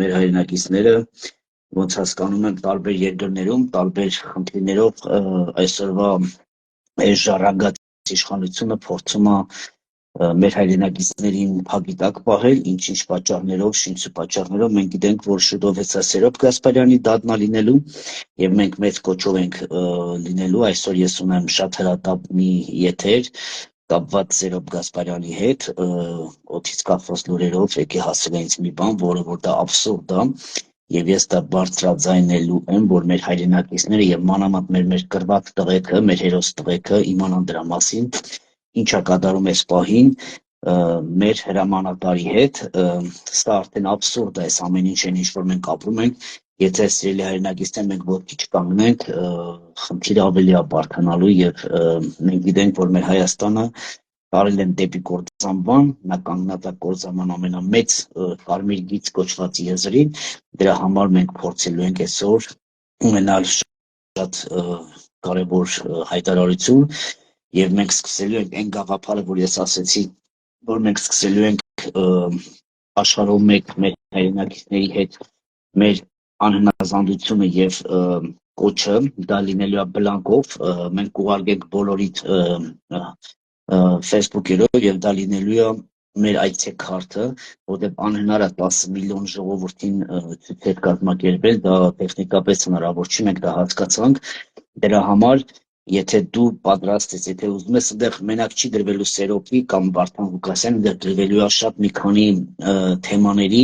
մեր հայրենակիցները ոնց հասկանում եմ տարբեր երկրներում, տարբեր խնդիրներով այսօրվա այս ժառանգած իշխանությունը փորձում է մեր հայրենակիցներին փակի տակ պահել, ինչ-ինչ պատճառներով, շինչ պատճառներով մենք գիտենք, որ շուտով հեսա Սերոբ Գասպարյանի դատն է լինելու եւ մենք մեծ կոչով ենք լինելու, այսօր ես ունեմ շատ հրատապ մի եթեր կապված Սերոբ Գասպարյանի հետ, օդից կախված լուրերով եկե հասել է ինձ մի բան, որը որ դա աբսուրդ է, եւ ես դա բարձրաձայնելու եմ, որ մեր հայրենակիցները եւ մանավանդ մեր կրված տղեկը, մեր հերոս տղեկը իմանան դրա մասին, ինչա կատարում է սպահին մեր հրամանատարի հետ, սա արդեն աբսուրդ է, այս ամեն ինչ են, ինչ որ մենք ապրում ենք, եթե սիրելի հայրենակիցներ մենք ոտքի չկանգնենք, խնդիրը ավելի է բարդանալու եւ մենք գիտենք, որ մեր Հայաստանը տարել են դեպի կործանման, նա կանգնած է կործանման ամենամեծ կարմիր գիծ կոչված եզրին, դրա համար մենք փորձելու ենք այսօր ունենալ շատ կարևոր հայտարարություն եւ մենք սկսելու ենք այն գաղափարը, որ ես ասեցի, որ մենք սկսելու ենք աշխարհով մեկ մեր հայրենակիցների հետ մեր անհնազանդությունը եւ կոչը դա լինելու է բլանկով, մենք կուղարկենք բոլորիդ Facebook-երով եւ դա լինելու է մեր այցեքարտը, որտեղ անհնար է 10 միլիոն ժողովրդին ցույցեր կազմակերպել, դա տեխնիկապես հնարավոր չի, մենք դա հասկացանք, դրա համար եթե դու պատրաստ ես, եթե ուզում ես, այնտեղ մենակ չի դրվելու Սերոպի կամ Վարդան Ղուկասյանի, այնտեղ դրվելու է շատ մի քանի թեմաների,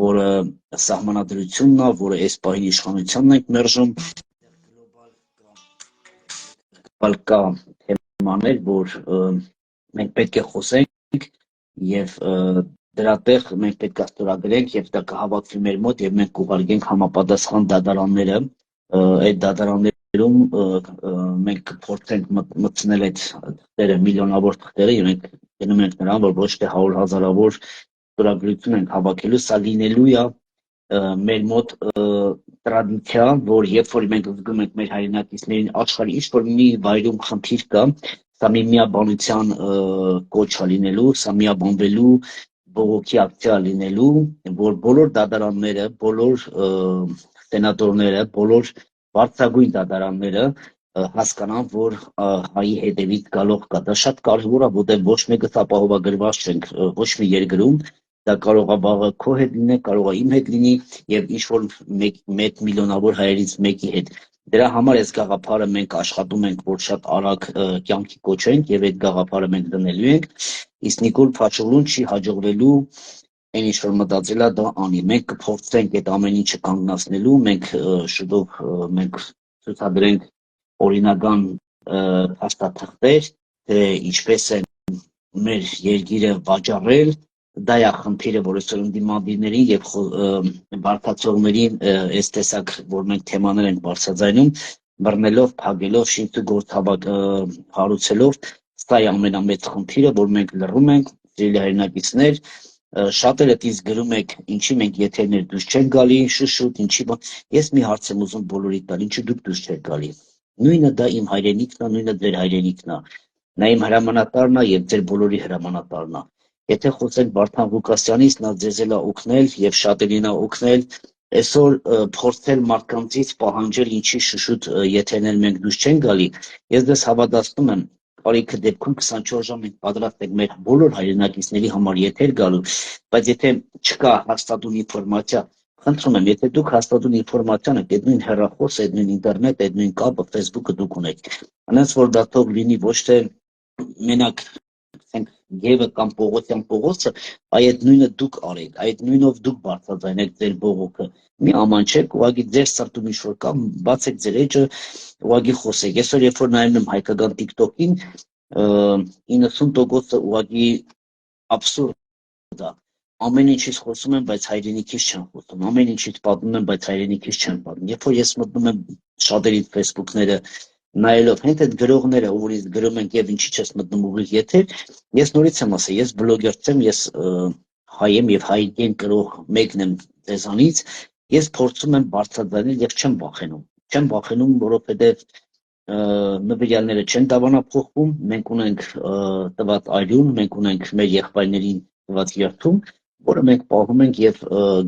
որը սահմանադրությունն է, որը այս պահին իշխանությանն ենք մերժում, գլոբալ կա թեմաներ, որ մենք պետք է խոսենք եւ դրա տեղ մենք պետք է ստորագրենք եւ դա կհավաքվի մեր մոտ եւ մենք կուղարկենք համապատասխան դատարանները, այդ դատարաններում մենք կփորձենք մտցնել այդ թղթերը, միլիոնավոր թղթերը եւ մենք գնում ենք նրան, որ ոչ թե 100,000-ավոր ստորագրություն ենք հավաքելու, սա լինելու է մեր մոտ տրադիցիա, որ երբ որ մենք զգում ենք մեր հայրենակիցներին աշխարհի ինչ որ մի վայրում խնդիր կա, սա մի միաբանության կոչ է լինելու, սա միաբանվելու բողոքի ակցիա լինելու, որ բոլոր դատարանները, բոլոր սենատորները, բոլոր բարձրագույն դատարանները հասկանան, որ հայի հետևից գալող կա, դա շատ կարևոր է, որտեղ ոչ մեկը ապահովագրված չենք, ոչ մի երկրում, դա կարող է վաղը քո հետ լինի, կարող է իմ հետ լինի եւ ինչ որ մեկ միլիոնավոր հայերից մեկի հետ։ Դրա համար այս գաղափարը մենք աշխատում ենք, որ շատ արագ կյանքի կոչենք եւ այդ գաղափարը մենք դնելու ենք, իսկ Նիկոլ Փաշովլուն չի հաջողվելու այն ինչ որ մտածել է դա անի։ Մենք կփորձենք այդ ամեն ինչը կանգնացնելու, մենք շուտով մենք ցուցադրենք օրինական փաստաթղթեր, թե ինչպես են մեր երկիրը վաճառել, դա է խնդիրը, որ այսօր ընդդիմադիրներին եւ բարդացողներին այս տեսակ, որ մենք թեմաներ ենք բարձրաձայնում, բռնելով, փակելով, շինքը գործ հարուցելով, սա է ամենամեծ խնդիրը, որ մենք լռում ենք, սիրելի հայրենակիցներ, շատերը դից գրում եք, ինչի մենք եթերներ դուրս չենք գալի, շուշուտ, ինչի բան, ես մի հարց եմ ուզում բոլորիդ տալ, ինչու դուք դուրս չեք գալի, նույնը դա իմ հայրենիքն է, նույնը ձեր հայրենիքն է, նա իմ հրամանատարն է եւ ձեր բոլորի հրամանատարն է, եթե խոսենք Վարդան Ղուկասյանից, նա ձեզ էլ է օգնել եւ շատերին է օգնել, այսօր փորձել մարդկանցից պահանջել ինչի շուշուտ եթերներ մենք դուրս չենք գալի, ես դες հավատացնում եմ, կարիքը դեպքում 24 ժամ մենք պատրաստ ենք մեր բոլոր հայրենակիցների համար եթեր գալու, բայց եթե չկա հաստատուն ինֆորմացիա, խնդրում եմ, եթե դուք հաստատուն ինֆորմացիան եք, այդ նույն հեռախոսը, այդ նույն ինտերնետ, այդ նույն կապը, Facebook-ը դուք ունեք, այնպես որ դա թող լինի ոչ թե մենակ Գևը կամ Պողոսյան Պողոսը, այդ նույնը դուք արեք, այդ նույնով դուք բարձրաձայնեք ձեր բողոքը, մի ամանչեք, ուղղակի ձեր սրտում ինչ որ կա, բացեք ձեր էջը, ուղղակի խոսեք, այսօր երբ որ նայում եմ հայկական TikTok-ին, 90%-ը ուղղակի աբսուրդ է, ամեն ինչից խոսում են, բայց հայրենիքից չեն խոսում, ամեն ինչից պատմում են, բայց հայրենիքից չեն պատմում, երբ որ ես մտնում եմ շատերի Facebook-ները նայելով հենց այդ գրողները, որից գրում ենք եւ ինչի չես մտնում ուղիղ եթեր, ես նորից եմ ասել, ես բլոգեր չեմ, ես հայ եմ եւ հայկեն գրող մեկն եմ ձեզանից, ես փորձում եմ բարձրաձայնել եւ չեմ վախենում, որովհետեւ նվիրյալները չեն դավանափոխվում, մենք ունենք տված այրուն, մենք ունենք մեր եղբայրներին տված երթում, որը մենք պահում ենք եւ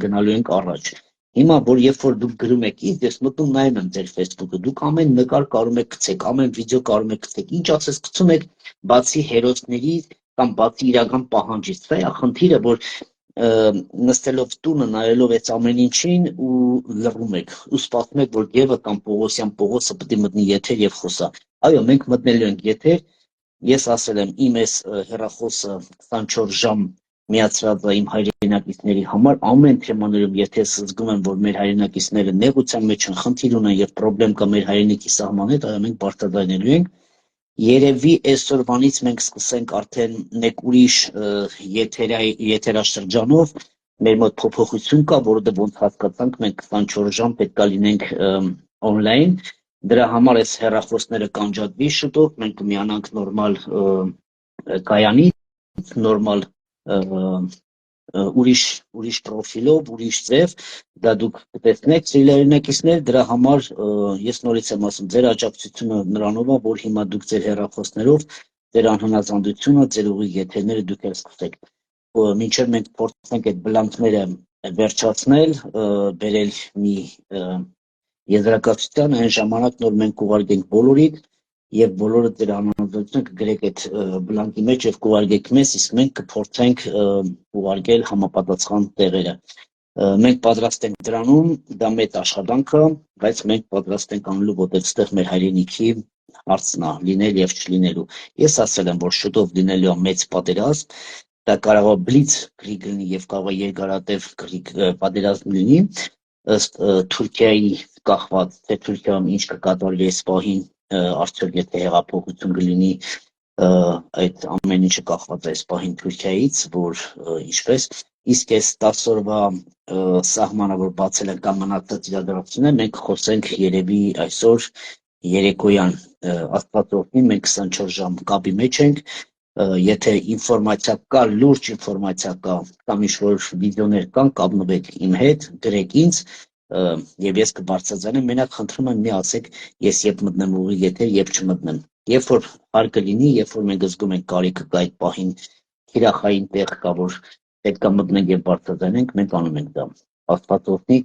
գնալու ենք առաջ։ Հիմա որ երբ որ դուք գրում եք ինձ, ես մտնում նայում եմ ձեր Facebook-ը, դուք ամեն նկար կարող եք գցեք, ամեն վիդեո կարող եք գցեք, ինչ ասես գցում եք, բացի հերոսների կամ բացի իրական պահանջից, դա է խնդիրը, որ նստելով տունը, նայելով այս ամեն ինչին ու լռում եք, ու սպասում եք, որ Գևը կամ Պողոսյան Պողոսը պետք է մտնի եթեր եւ խոսա։ Այո, մենք մտնելու ենք եթեր, ես ասել եմ իմ այս հեռախոսը 24 ժամ միացրած է իմ հայրենակիցների համար, ամեն թեմաներում, եթե զգում եմ, որ մեր հայրենակիցները նեղության մեջ են, խնդիր ունեն եւ խնդրեմ կա մեր հայրենիքի սահմանը, այո մենք բարձրաձայնելու ենք։ Երևի այսօրվանից մենք սկսենք արդեն մեկ ուրիշ եթերաշրջանով, մեր մոտ փոփոխություն կա, որովհետեւ ոնց հասկացանք, մենք 24 ժամ պետք է լինենք on-line, դրա համար այս հեռախոսները կանջատվի շուտով, մենք կմիանանք նորմալ կայանի, նորմալ ուրիշ պրոֆիլով, ուրիշ ձև, դա դուք կտեսնեք, սիրելի հայրենակիցներ, դրա համար ես նորից եմ ասում, ձեր աջակցությունը նրանով է, որ հիմա դուք ձեր հեռախոսներով, ձեր անհնազանդությունը, ձեր ուղիղ եթերները դուք էլ սկսեք։ Մինչև մենք փորձենք այդ բլանկները վերջացնել, բերել մի եզրակացության, այն ժամանակ նոր մենք կուղարկենք բոլորիդ եւ բոլորը ձեր անհնազանդությունը կգրեք այդ բլանկի մեջ եւ կուղարկեք մեզ, իսկ մենք կփորձենք ուղարկել համապատասխան տեղերը։ Մենք պատրաստ ենք դրանում, դա մեծ աշխատանք է, բայց մենք պատրաստ ենք անելու, որտեղ ստեղ մեր հայրենիքի հարցն է, լինել եւ չլինելու։ Ես ասել եմ, որ շուտով լինելու է մեծ պատերազմ, դա կարող է բլիցկրիգ լինի եւ կարող է երկարատև պատերազմ լինի, ըստ Թուրքիայի կախված, թե Թուրքիայում ինչ կկատարվի այս պահին, արդյոք եթե հեղափոխություն կլինի, այդ ամեն ինչը կախված է այս պահին Թուրքիայից, որ ինչպես, իսկ այս 10 օրվա սահմանը, որ բացել են կամ մնացած իրադարձությունները, մենք խոսենք երևի այսօր երեկոյան, Աստված օրհնի, մենք 24 ժամ կապի մեջ ենք, եթե ինֆորմացիա կա, լուրջ ինֆորմացիա կա, կամ ինչ-որ վիդեոներ կան, կապնվեք իմ հետ, գրեք ինձ, եւ ես կբարձրաձայնեմ, մենակ խնդրում եմ մի ասեք, ես երբ մտնեմ ուղիղ եթեր, երբ չմտնեմ։ Երբ որ հարկը լինի, երբ որ մենք զգում ենք կարիքը կա այդ պահին, թիրախային տեղ կա, որ պետք է մտնենք եւ բարձրաձայնենք, մենք անում ենք դա։ Աստված օրհնի,